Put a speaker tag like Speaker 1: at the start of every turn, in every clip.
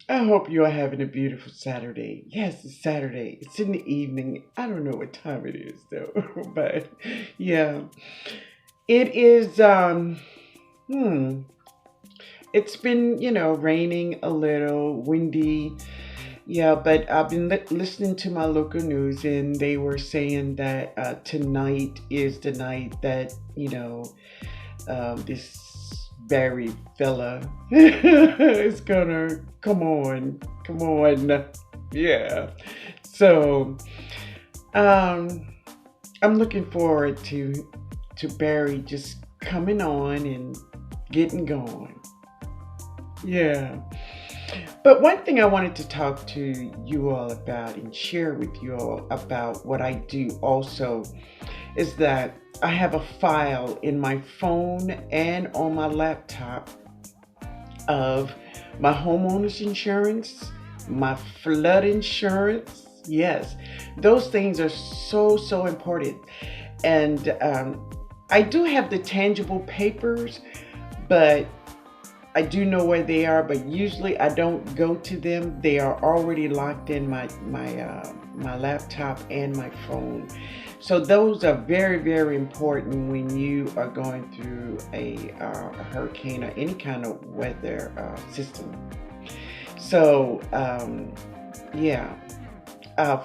Speaker 1: I hope you are having a beautiful Saturday. Yes, it's Saturday. It's in the evening. I don't know what time it is though, but yeah, it is. Hmm. It's been, raining a little, windy. Yeah, but I've been listening to my local news, and they were saying that tonight is the night that this Barry fella is gonna come on, yeah. So um, I'm looking forward to Barry just coming on and getting going. Yeah. But one thing I wanted to talk to you all about and share with you all about what I do also is that I have a file in my phone and on my laptop of my homeowner's insurance, my flood insurance. Yes, those things are so important. And I do have the tangible papers, but I do know where they are, but usually I don't go to them. They are already locked in my laptop and my phone. So those are very important when you are going through a hurricane or any kind of weather system. So yeah,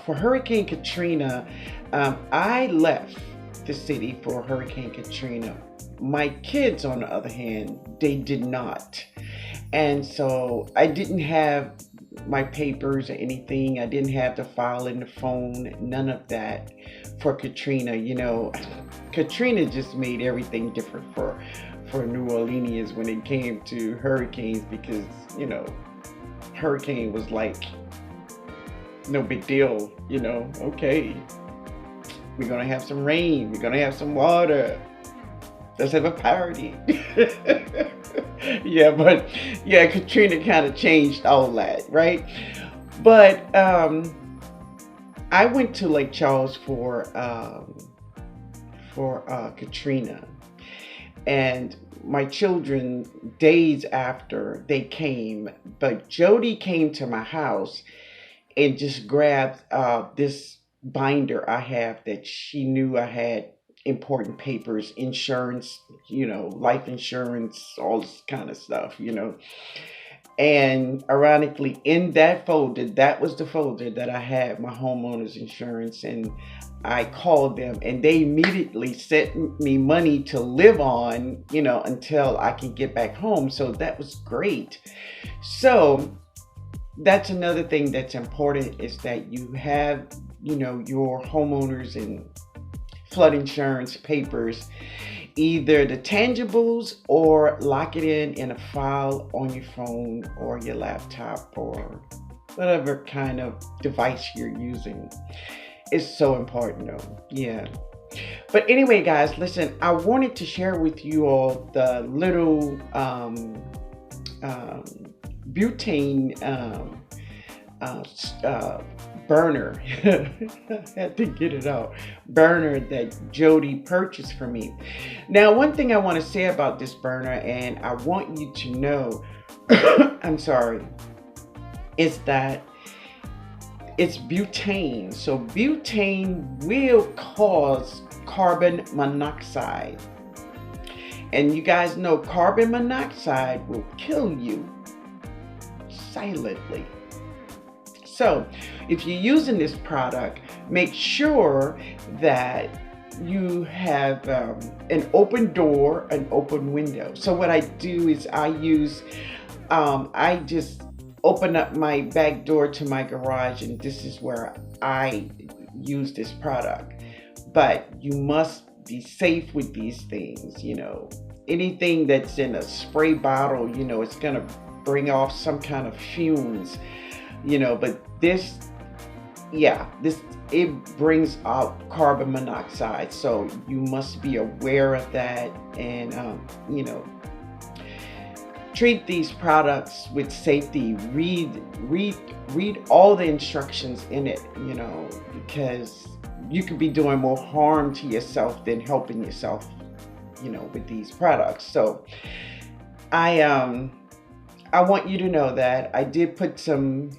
Speaker 1: for Hurricane Katrina, I left the city for Hurricane Katrina. My kids, on the other hand, they did not. And so I didn't have my papers or anything. I didn't have the file in the phone, none of that for Katrina. Katrina just made everything different for New Orleans when it came to hurricanes because, hurricane was like no big deal, okay, we're gonna have some rain, we're gonna have some water. Let's have a party. Yeah, but yeah, Katrina kind of changed all that, right? But I went to Lake Charles for Katrina, and my children days after they came, but Jody came to my house and just grabbed this binder I have that she knew I had important papers, insurance, life insurance, all this kind of stuff. And ironically, in that folder, that was the folder that I had my homeowner's insurance. And I called them and they immediately sent me money to live on, until I can get back home. So that was great. So that's another thing that's important is that you have, your homeowners and flood insurance papers, either the tangibles or lock it in a file on your phone or your laptop or whatever kind of device you're using. It's so important though. Yeah. But anyway, guys, listen, I wanted to share with you all the little um, butane uh, burner. I had to get it out. Burner that Jody purchased for me. Now, one thing I want to say about this burner, and I want you to know, I'm sorry, is that it's butane. So butane will cause carbon monoxide. And you guys know carbon monoxide will kill you silently. So if you're using this product, make sure that you have an open door, an open window. So what I do is I just open up my back door to my garage, and this is where I use this product. But you must be safe with these things, Anything that's in a spray bottle, it's gonna bring off some kind of fumes, but this, yeah, this, it brings out carbon monoxide. So you must be aware of that and, treat these products with safety. Read all the instructions in it, because you could be doing more harm to yourself than helping yourself, with these products. So I I want you to know that I did put some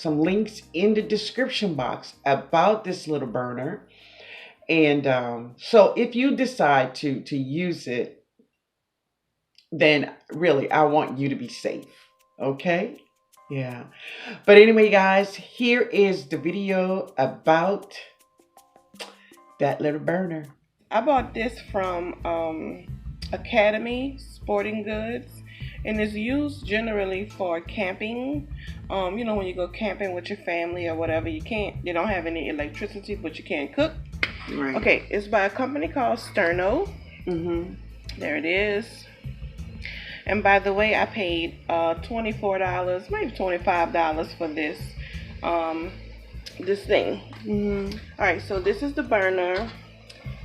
Speaker 1: links in the description box about this little burner. And so if you decide to use it, then really I want you to be safe. Okay? Yeah. But anyway, guys, here is the video about that little burner.
Speaker 2: I bought this from Academy Sporting Goods, and it's used generally for camping. You know, when you go camping with your family or whatever, you don't have any electricity, but you can cook.
Speaker 1: Right.
Speaker 2: Okay, it's by a company called Sterno. There it is. And by the way, I paid $24, maybe $25 for this thing. All right, so this is the burner,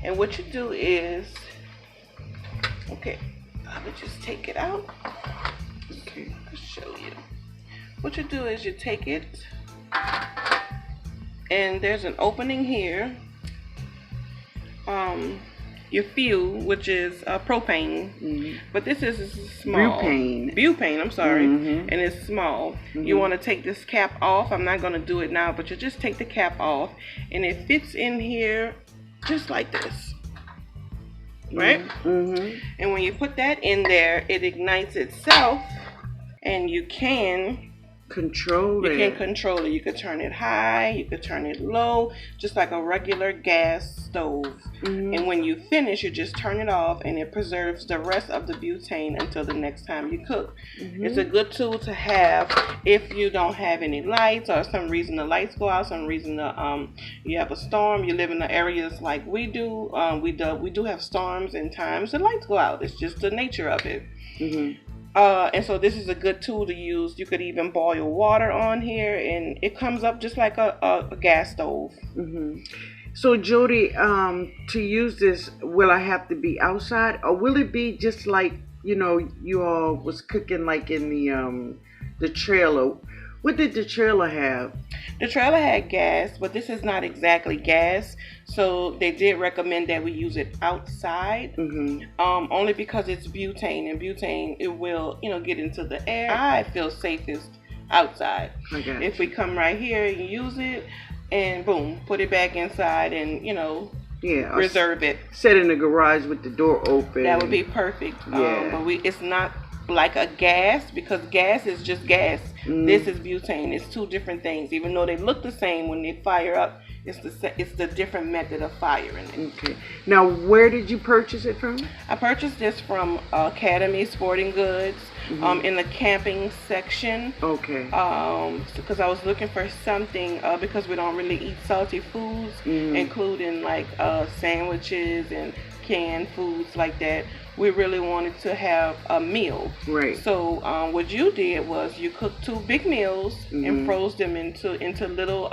Speaker 2: and what you do is, okay, I would just take it out. Okay, I'll show you. What you do is you take it, and there's an opening here. Your fuel, which is propane, but this is small. Butane, I'm sorry, and it's small. You want to take this cap off. I'm not going to do it now, but you just take the cap off, and it fits in here just like this, right? And when you put that in there, it ignites itself, and you can control it. You can control it. You could turn it high, you could turn it low, just like a regular gas stove. And when you finish, you just turn it off, and it preserves the rest of the butane until the next time you cook. It's a good tool to have if you don't have any lights, or some reason the lights go out, some reason you have a storm, you live in the areas like we do. We do have storms, and times the lights go out. It's just the nature of it. And so this is a good tool to use. You could even boil water on here, and it comes up just like a gas stove.
Speaker 1: So Jody, to use this, will I have to be outside, or will it be just like, you know, you all was cooking like in the trailer? What did the trailer have?
Speaker 2: The trailer had gas, but this is not exactly gas. So they did recommend that we use it outside, only because it's butane, and butane, it will, you know, get into the air. I feel safest outside. If we come right here and use it, and boom, put it back inside, and, you know, reserve it.
Speaker 1: Set in the garage with the door open.
Speaker 2: That would be perfect. But it's not like a gas, because gas is just gas. This is butane. It's two different things. Even though they look the same, when they fire up, it's the different method of firing it. Okay.
Speaker 1: Now, where did you purchase it from?
Speaker 2: I purchased this from Academy Sporting Goods, in the camping section.
Speaker 1: Okay.
Speaker 2: Because I was looking for something, because we don't really eat salty foods, including like sandwiches and canned foods like that. We really wanted to have a meal. Right. So what you did was you cooked 2 big meals and froze them into little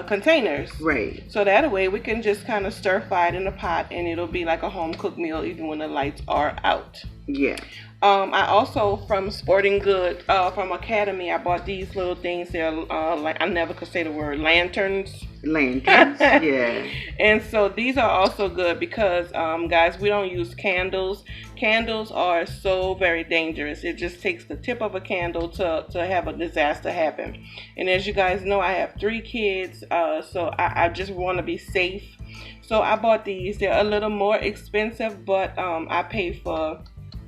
Speaker 2: containers. Right. So that way we can just kind of stir fry it in the pot, and it'll be like a home cooked meal even when the lights are out. Yeah. I also, from Sporting Goods, from Academy, I bought these little things. They're like, I never could say the word, lanterns. Yeah. And so these are also good because, guys, we don't use candles. Candles are so very dangerous. It just takes the tip of a candle to have a disaster happen. And as you guys know, I have 3 kids, so I just want to be safe. So I bought these. They're a little more expensive, but I paid for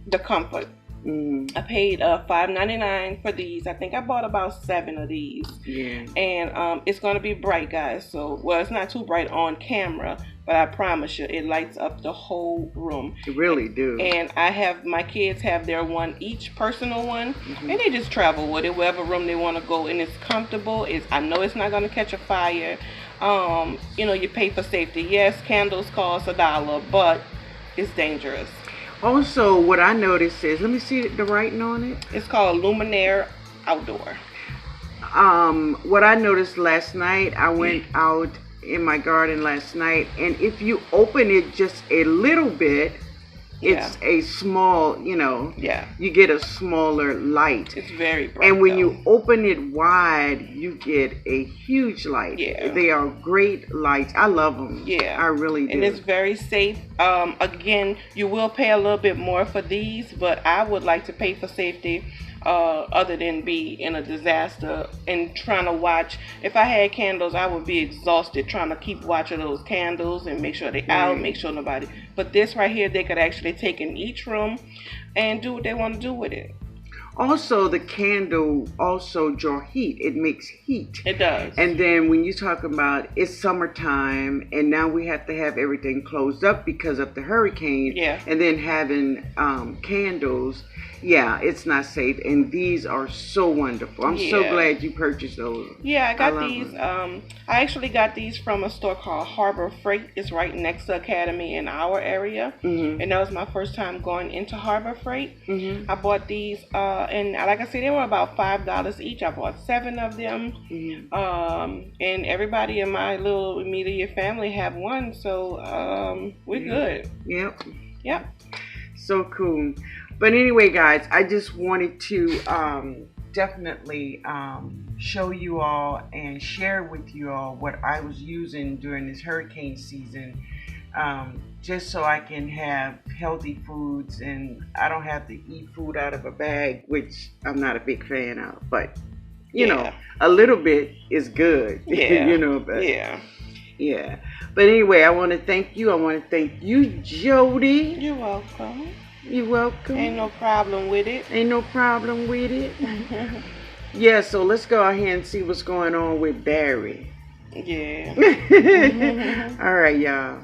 Speaker 2: the comfort. I paid $5.99 for these. I think I bought about 7 of these. Yeah. And it's going to be bright, guys. So, well, it's not too bright on camera, but I promise you, it lights up the whole room. It really do. And I have, my kids have their one each, personal one, and they just travel with it wherever room they want to go, and it's comfortable. I know it's not going to catch a fire. You know, you pay for safety. Yes, candles cost $1, but it's dangerous.
Speaker 1: Also, what I noticed is, let me see the writing on it.
Speaker 2: It's called Luminaire Outdoor.
Speaker 1: What I noticed last night, I went out in my garden last night, and if you open it just a little bit, It's a small,
Speaker 2: Yeah.
Speaker 1: you get a smaller light.
Speaker 2: It's very bright.
Speaker 1: And when you open it wide, you get a huge light.
Speaker 2: Yeah.
Speaker 1: They are great lights. I love them.
Speaker 2: Yeah.
Speaker 1: I really do.
Speaker 2: And it's very safe. Again, you will pay a little bit more for these, but I would like to pay for safety. Other than be in a disaster and trying to watch. If I had candles, I would be exhausted trying to keep watching those candles and make sure they're out, make sure nobody. But this right here, they could actually take in each room and do what they want to do with it.
Speaker 1: Also, the candle also draw heat. It makes heat.
Speaker 2: It does.
Speaker 1: And then when you talk about it's summertime and now we have to have everything closed up because of the hurricane.
Speaker 2: Yeah.
Speaker 1: And then having candles. Yeah, it's not safe, and these are so wonderful. I'm so glad you purchased those.
Speaker 2: Yeah, I got these. I actually got these from a store called Harbor Freight. It's right next to Academy in our area, and that was my first time going into Harbor Freight. I bought these, and like I said, they were about $5 each. I bought 7 of them, and everybody in my little immediate family have one, so we're good. Yep.
Speaker 1: So cool. But anyway, guys, I just wanted to definitely show you all and share with you all what I was using during this hurricane season, just so I can have healthy foods and I don't have to eat food out of a bag, which I'm not a big fan of. But, you know, a little bit is good, But, yeah. But anyway, I want to thank you. I want to thank you, Jody.
Speaker 2: You're welcome.
Speaker 1: You're welcome.
Speaker 2: Ain't no problem with it.
Speaker 1: Ain't no problem with it. Yeah, so let's go ahead and see what's going on with Barry.
Speaker 2: Yeah.
Speaker 1: All right, y'all.